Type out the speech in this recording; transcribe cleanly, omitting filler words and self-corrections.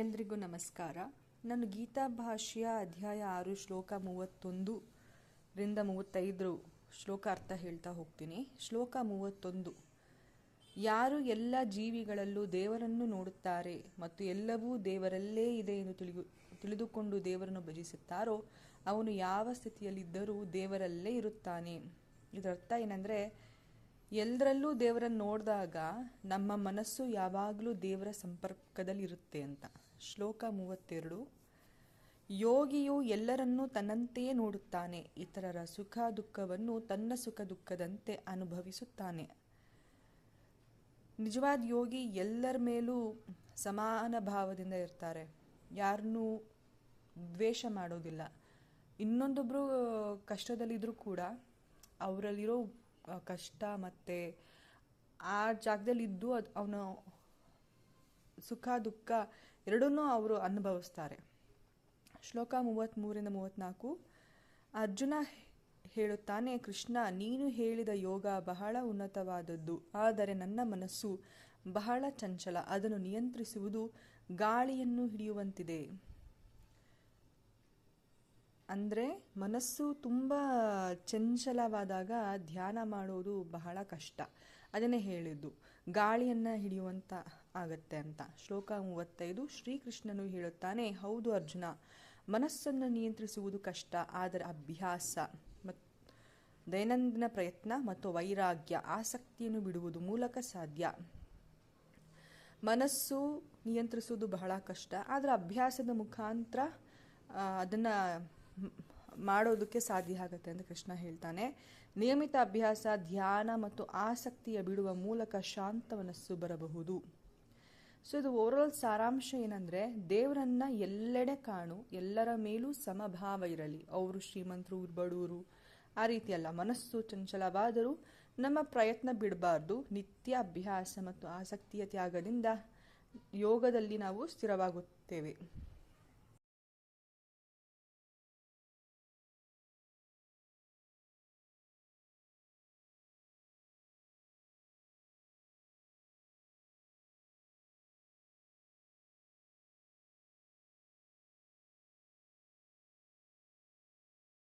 ಎಲ್ರಿಗೂ ನಮಸ್ಕಾರ. ನಾನು ಗೀತಾ ಭಾಷ್ಯ ಅಧ್ಯಾಯ 6 ಶ್ಲೋಕ 31 ರಿಂದ 35 ಶ್ಲೋಕ ಅರ್ಥ ಹೇಳ್ತಾ ಹೋಗ್ತೀನಿ. ಶ್ಲೋಕ 31. ಯಾರು ಎಲ್ಲ ಜೀವಿಗಳಲ್ಲೂ ದೇವರನ್ನು ನೋಡುತ್ತಾರೆ ಮತ್ತು ಎಲ್ಲವೂ ದೇವರಲ್ಲೇ ಇದೆ ಎಂದು ತಿಳಿದುಕೊಂಡು ದೇವರನ್ನು ಭಜಿಸುತ್ತಾರೋ ಅವನು ಯಾವ ಸ್ಥಿತಿಯಲ್ಲಿದ್ದರೂ ದೇವರಲ್ಲೇ ಇರುತ್ತಾನೆ. ಇದರರ್ಥ ಏನಂದರೆ, ಎಲ್ಲರಲ್ಲೂ ದೇವರನ್ನು ನೋಡಿದಾಗ ನಮ್ಮ ಮನಸ್ಸು ಯಾವಾಗಲೂ ದೇವರ ಸಂಪರ್ಕದಲ್ಲಿರುತ್ತೆ ಅಂತ. ಶ್ಲೋಕ 32. ಯೋಗಿಯು ಎಲ್ಲರನ್ನೂ ತನ್ನಂತೆಯೇ ನೋಡುತ್ತಾನೆ, ಇತರರ ಸುಖ ದುಃಖವನ್ನು ತನ್ನ ಸುಖ ದುಃಖದಂತೆ ಅನುಭವಿಸುತ್ತಾನೆ. ನಿಜವಾದ ಯೋಗಿ ಎಲ್ಲರ ಮೇಲೂ ಸಮಾನ ಭಾವದಿಂದ ಇರ್ತಾರೆ, ಯಾರನ್ನೂ ದ್ವೇಷ ಮಾಡೋದಿಲ್ಲ. ಇನ್ನೊಂದೊಬ್ಬರು ಕಷ್ಟದಲ್ಲಿದ್ದರೂ ಕೂಡ ಅವರಲ್ಲಿರೋ ಕಷ್ಟ ಮತ್ತು ಆ ಜಾಗದಲ್ಲಿದ್ದು ಅವನ ಸುಖ ದುಃಖ ಎರಡನ್ನೂ ಅವರು ಅನುಭವಿಸ್ತಾರೆ. ಶ್ಲೋಕ 33ರಿಂದ 34. ಅರ್ಜುನ ಹೇಳುತ್ತಾನೆ, ಕೃಷ್ಣ, ನೀನು ಹೇಳಿದ ಯೋಗ ಬಹಳ ಉನ್ನತವಾದದ್ದು, ಆದರೆ ನನ್ನ ಮನಸ್ಸು ಬಹಳ ಚಂಚಲ, ಅದನ್ನು ನಿಯಂತ್ರಿಸುವುದು ಗಾಳಿಯನ್ನು ಹಿಡಿಯುವಂತಿದೆ. ಅಂದರೆ ಮನಸ್ಸು ತುಂಬ ಚಂಚಲವಾದಾಗ ಧ್ಯಾನ ಮಾಡೋದು ಬಹಳ ಕಷ್ಟ. ಅದನ್ನೇ ಹೇಳಿದ್ದು, ಗಾಳಿಯನ್ನು ಹಿಡಿಯುವಂತ ಆಗತ್ತೆ ಅಂತ. ಶ್ಲೋಕ 35. ಶ್ರೀಕೃಷ್ಣನು ಹೇಳುತ್ತಾನೆ, ಹೌದು ಅರ್ಜುನ, ಮನಸ್ಸನ್ನು ನಿಯಂತ್ರಿಸುವುದು ಕಷ್ಟ, ಆದರೆ ಅಭ್ಯಾಸ, ದೈನಂದಿನ ಪ್ರಯತ್ನ ಮತ್ತು ವೈರಾಗ್ಯ, ಆಸಕ್ತಿಯನ್ನು ಬಿಡುವುದು ಮೂಲಕ ಸಾಧ್ಯ. ಮನಸ್ಸು ನಿಯಂತ್ರಿಸುವುದು ಬಹಳ ಕಷ್ಟ, ಆದರೆ ಅಭ್ಯಾಸದ ಮುಖಾಂತರ ಅದನ್ನು ಮಾಡೋದಕ್ಕೆ ಸಾಧ್ಯ ಆಗುತ್ತೆ ಅಂತ ಕೃಷ್ಣ ಹೇಳ್ತಾನೆ. ನಿಯಮಿತ ಅಭ್ಯಾಸ, ಧ್ಯಾನ ಮತ್ತು ಆಸಕ್ತಿಯ ಬಿಡುವ ಮೂಲಕ ಶಾಂತ ಮನಸ್ಸು ಬರಬಹುದು. ಸೊ ಇದು ಓವರಾಲ್ ಸಾರಾಂಶ ಏನಂದರೆ, ದೇವರನ್ನ ಎಲ್ಲೆಡೆ ಕಾಣು, ಎಲ್ಲರ ಮೇಲೂ ಸಮಭಾವ ಇರಲಿ. ಅವರು ಶ್ರೀಮಂತರು, ಬಡವರು ಆ ರೀತಿ ಅಲ್ಲ. ಮನಸ್ಸು ಚಂಚಲವಾದರೂ ನಮ್ಮ ಪ್ರಯತ್ನ ಬಿಡಬಾರ್ದು. ನಿತ್ಯ ಅಭ್ಯಾಸ ಮತ್ತು ಆಸಕ್ತಿಯ ತ್ಯಾಗದಿಂದ ಯೋಗದಲ್ಲಿ ನಾವು ಸ್ಥಿರವಾಗುತ್ತೇವೆ.